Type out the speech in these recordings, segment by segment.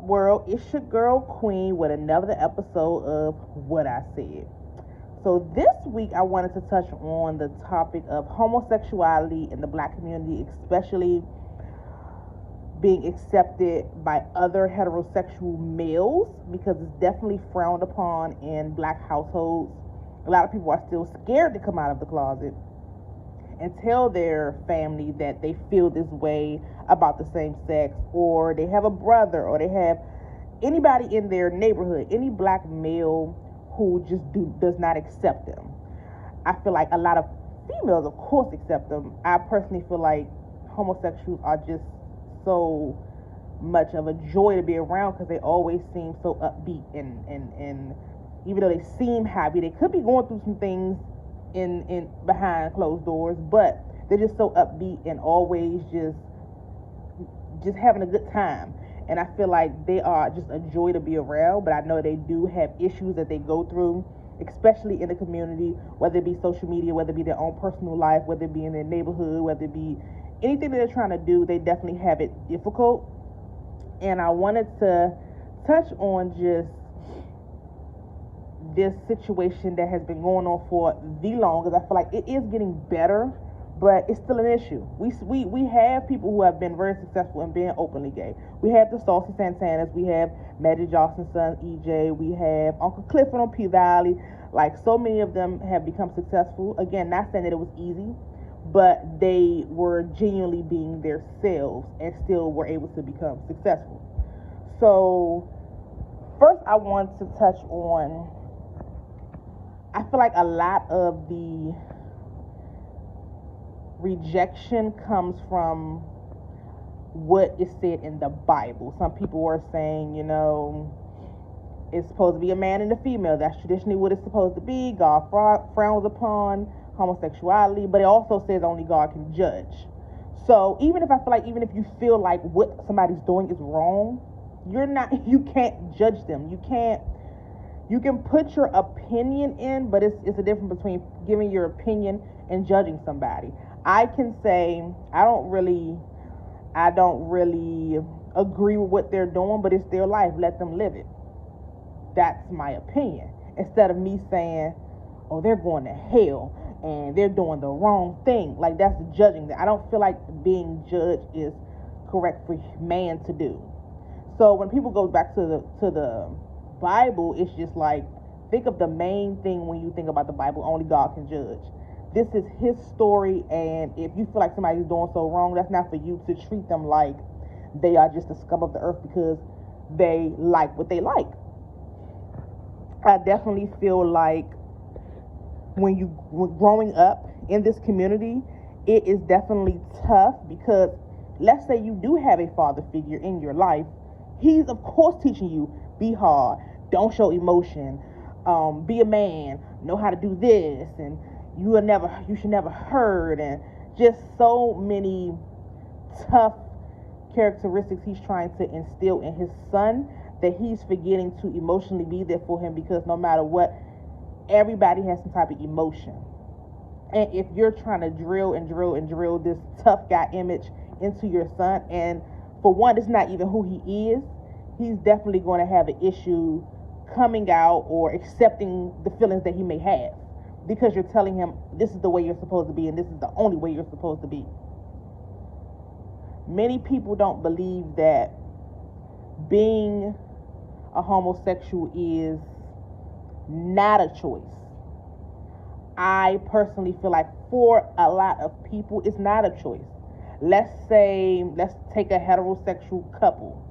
world? It's your girl Queen with another episode of What I Said. So this week I wanted to touch on the topic of homosexuality in the black community, especially being accepted by other heterosexual males, because it's definitely frowned upon in black households. A lot of people are still scared to come out of the closet and tell their family that they feel this way about the same sex, or they have a brother, or they have anybody in their neighborhood, any black male who just does not accept them. I feel like a lot of females, of course, accept them. I personally feel like homosexuals are just so much of a joy to be around because they always seem so upbeat, and even though they seem happy, they could be going through some things in behind closed doors, but they're just so upbeat and always just having a good time. And I feel like they are just a joy to be around, but I know they do have issues that they go through, especially in the community, whether it be social media, whether it be their own personal life, whether it be in their neighborhood, whether it be anything that they're trying to do. They definitely have it difficult. And I wanted to touch on just this situation that has been going on for the longest. I feel like it is getting better, but it's still an issue. We have people who have been very successful in being openly gay. We have the Saucy Santanas, we have Magic Johnson's son EJ, we have Uncle Clifford on P Valley. Like, so many of them have become successful. Again, not saying that it was easy, but they were genuinely being themselves and still were able to become successful. So first I want to touch on, I feel like a lot of the rejection comes from what is said in the Bible. Some people are saying, it's supposed to be a man and a female. That's traditionally what it's supposed to be. God frowns upon homosexuality, but it also says only God can judge. So even if you feel like what somebody's doing is wrong, you can't judge them. You can put your opinion in, but it's a difference between giving your opinion and judging somebody. I can say I don't really agree with what they're doing, but it's their life. Let them live it. That's my opinion. Instead of me saying, oh, they're going to hell and they're doing the wrong thing. Like, that's judging them. I don't feel like being judged is correct for man to do. So when people go back to the Bible, it's just like, think of the main thing when you think about the Bible: only God can judge. This is his story, and if you feel like somebody's doing so wrong, that's not for you to treat them like they are just the scum of the earth because they like what they like. I definitely feel like when growing up in this community, it is definitely tough because let's say you do have a father figure in your life. He's of course teaching you, be hard, don't show emotion, be a man, know how to do this, and you should never hurt, and just so many tough characteristics he's trying to instill in his son that he's forgetting to emotionally be there for him, because no matter what, everybody has some type of emotion. And if you're trying to drill this tough guy image into your son, and for one, it's not even who he is, he's definitely going to have an issue coming out or accepting the feelings that he may have, because you're telling him this is the way you're supposed to be and this is the only way you're supposed to be. Many people don't believe that being a homosexual is not a choice. I personally feel like for a lot of people, it's not a choice. Let's take a heterosexual couple.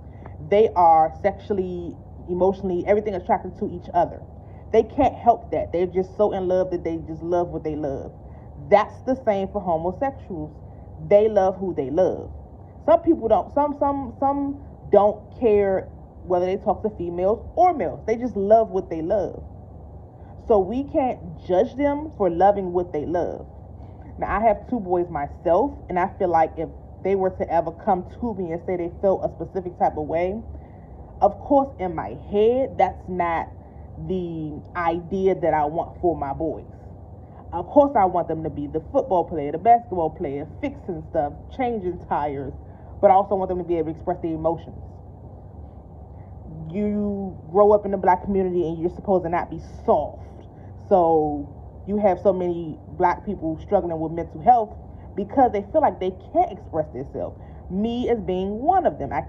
They are sexually, emotionally, everything attracted to each other. They can't help that. They're just so in love that they just love what they love. That's the same for homosexuals. They love who they love. Some people don't. Some don't care whether they talk to females or males. They just love what they love. So we can't judge them for loving what they love. Now, I have two boys myself, and I feel like if they were to ever come to me and say they felt a specific type of way, of course, in my head, that's not the idea that I want for my boys. Of course, I want them to be the football player, the basketball player, fixing stuff, changing tires, but I also want them to be able to express their emotions. you grow up in the black community and you're supposed to not be soft. So you have so many black people struggling with mental health because they feel like they can't express themselves. Me as being one of them. I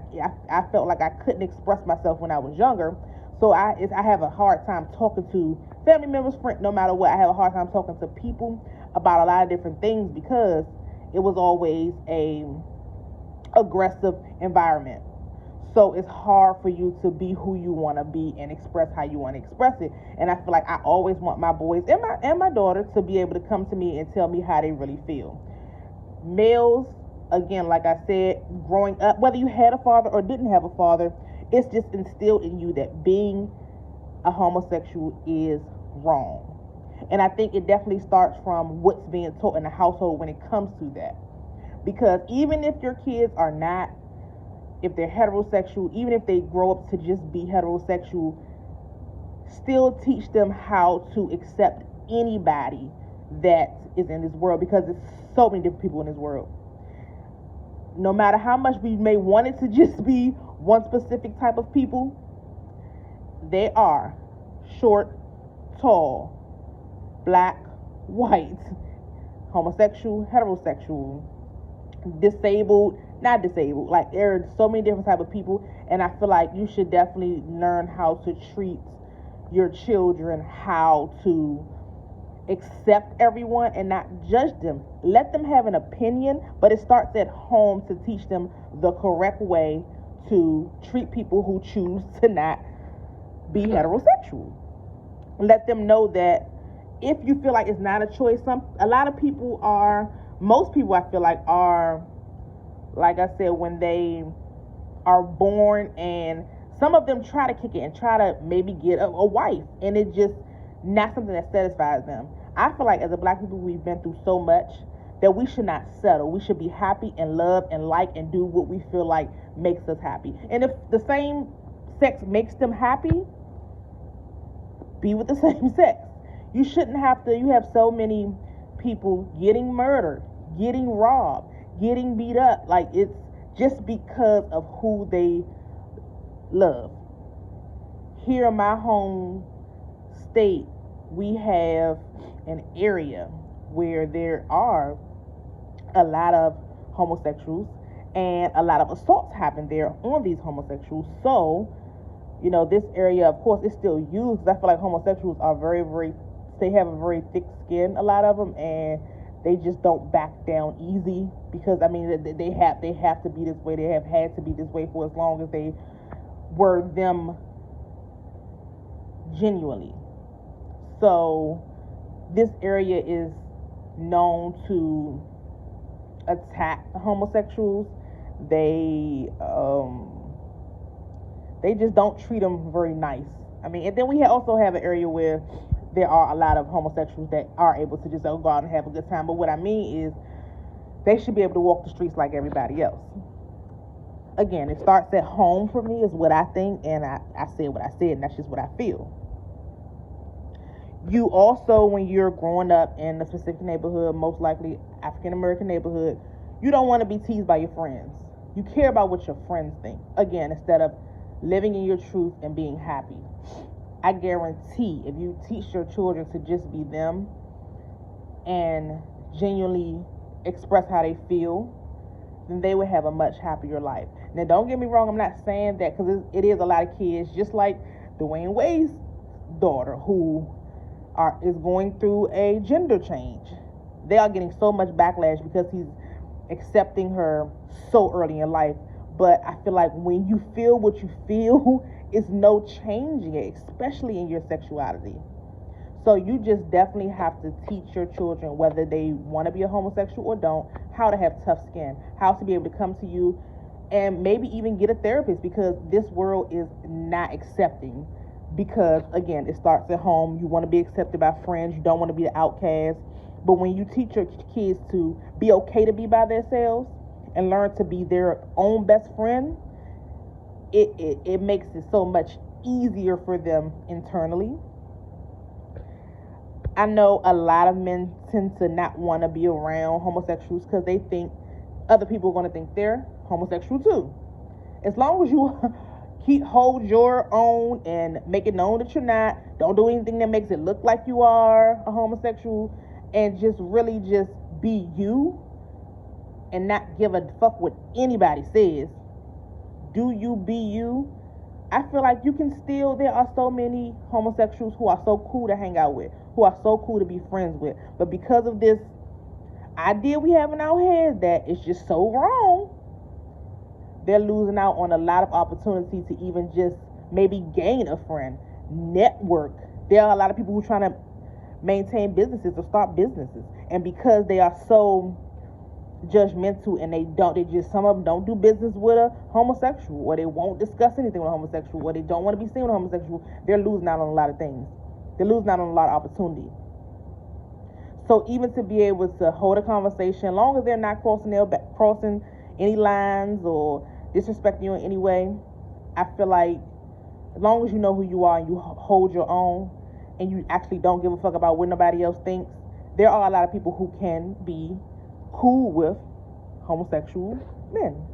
felt like I couldn't express myself when I was younger. So I have a hard time talking to family members, friends, no matter what. I have a hard time talking to people about a lot of different things because it was always a aggressive environment. So it's hard for you to be who you want to be and express how you want to express it. And I feel like I always want my boys and my daughter to be able to come to me and tell me how they really feel. Males, again, like I said, growing up, whether you had a father or didn't have a father, it's just instilled in you that being a homosexual is wrong. And I think it definitely starts from what's being taught in the household when it comes to that. Because even if your kids are not, if they're heterosexual, even if they grow up to just be heterosexual, still teach them how to accept anybody that is in this world, because there's so many different people in this world. No matter how much we may want it to just be one specific type of people, they are short, tall, black, white, homosexual, heterosexual, disabled, not disabled. Like, there are so many different type of people, and I feel like you should definitely learn how to treat your children, how to accept everyone and not judge them. Let them have an opinion, but it starts at home to teach them the correct way to treat people who choose to not be heterosexual. Let them know that if you feel like it's not a choice, a lot of people are, most people I feel are, like I said, when they are born, and some of them try to kick it and try to maybe get a wife, and it just not something that satisfies them. I feel like as a black people, we've been through so much that we should not settle. We should be happy and love and like and do what we feel like makes us happy. And if the same sex makes them happy, be with the same sex. You shouldn't have to. You have so many people getting murdered, getting robbed, getting beat up. Like, it's just because of who they love. Here in my home state, we have an area where there are a lot of homosexuals, and a lot of assaults happen there on these homosexuals. So, you know, this area, of course, is still used. I feel like homosexuals are they have a very thick skin, a lot of them, and they just don't back down easy, because I mean, they have to be this way. They have had to be this way for as long as they were them genuinely. So this area is known to attack homosexuals. They just don't treat them very nice. I mean, and then we also have an area where there are a lot of homosexuals that are able to just go out and have a good time. But what I mean is, they should be able to walk the streets like everybody else. Again, it starts at home for me, is what I think, and I said what I said, and that's just what I feel. You also, when you're growing up in a specific neighborhood, most likely African American neighborhood, you don't want to be teased by your friends. You care about what your friends think. Again, instead of living in your truth and being happy. I guarantee if you teach your children to just be them and genuinely express how they feel, then they will have a much happier life. Now, don't get me wrong, I'm not saying that, because it is a lot of kids, just like Dwayne Wade's daughter, who is going through a gender change. They are getting so much backlash because he's accepting her so early in life. But I feel like when you feel what you feel, it's no changing it, especially in your sexuality. So you just definitely have to teach your children, whether they want to be a homosexual or don't, how to have tough skin, how to be able to come to you, and maybe even get a therapist, because this world is not accepting. Because, again, it starts at home. You want to be accepted by friends. You don't want to be the outcast. But when you teach your kids to be okay to be by themselves and learn to be their own best friend, it makes it so much easier for them internally. I know a lot of men tend to not want to be around homosexuals because they think other people are going to think they're homosexual too. As long as you hold your own and make it known that you're not. Don't do anything that makes it look like you are a homosexual, and just really just be you and not give a fuck what anybody says. Do you be you? I feel like you can still, there are so many homosexuals who are so cool to hang out with, who are so cool to be friends with, but because of this idea we have in our heads that it's just so wrong, they're losing out on a lot of opportunity to even just maybe gain a friend, network. There are a lot of people who are trying to maintain businesses or start businesses, and because they are so judgmental and they just, some of them don't do business with a homosexual, or they won't discuss anything with a homosexual, or they don't want to be seen with a homosexual, they're losing out on a lot of things. They're losing out on a lot of opportunity. So even to be able to hold a conversation, as long as they're not crossing any lines or disrespecting you in any way, I feel like as long as you know who you are and you hold your own and you actually don't give a fuck about what nobody else thinks, there are a lot of people who can be cool with homosexual men.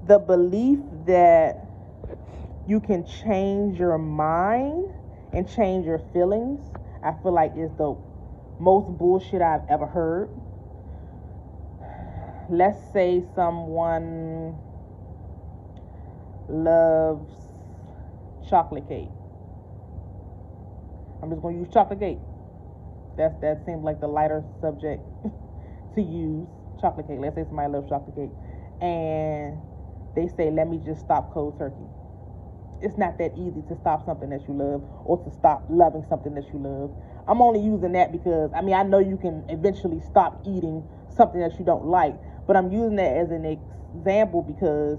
The belief that you can change your mind and change your feelings, I feel like is the most bullshit I've ever heard. Let's say someone loves chocolate cake. I'm just going to use chocolate cake. That seems like the lighter subject to use. Chocolate cake. Let's say somebody loves chocolate cake, and they say, let me just stop cold turkey. It's not that easy to stop something that you love, or to stop loving something that you love. I'm only using that because, I know you can eventually stop eating something that you don't like, but I'm using that as an example because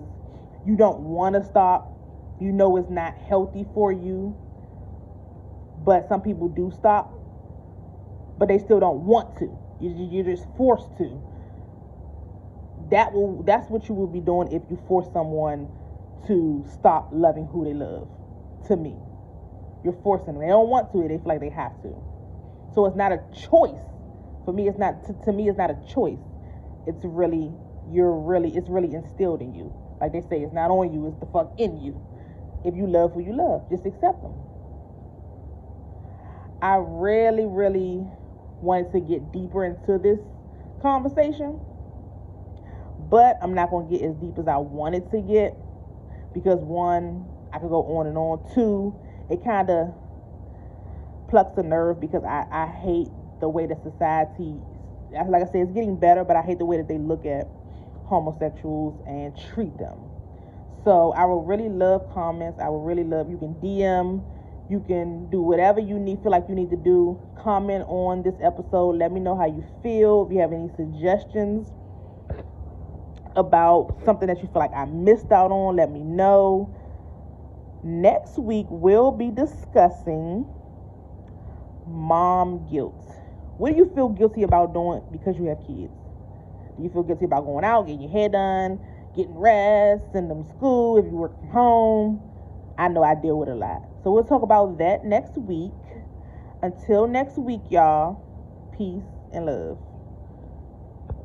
you don't want to stop. You know it's not healthy for you, but some people do stop, but they still don't want to. You're just forced to. That's what you will be doing if you force someone to stop loving who they love. To me, you're forcing them. They don't want to. They feel like they have to. So it's not a choice. For me, it's not. To me, it's not a choice. It's really instilled in you. Like they say, it's not on you. It's the fuck in you. If you love who you love, just accept them. I really wanted to get deeper into this conversation, but I'm not going to get as deep as I wanted to get because, one, I could go on and on. Two, it kind of plucks a nerve because I hate the way that society, like I said, it's getting better, but I hate the way that they look at homosexuals and treat them. So I would really love comments. I would really love, you can DM, you can do whatever you feel like you need to do. Comment on this episode. Let me know how you feel. If you have any suggestions about something that you feel like I missed out on, let me know. Next week, we'll be discussing mom guilt. What do you feel guilty about doing because you have kids? Do you feel guilty about going out, getting your hair done, getting rest, sending them to school, if you work from home? I know I deal with a lot. So we'll talk about that next week. Until next week, y'all, peace and love.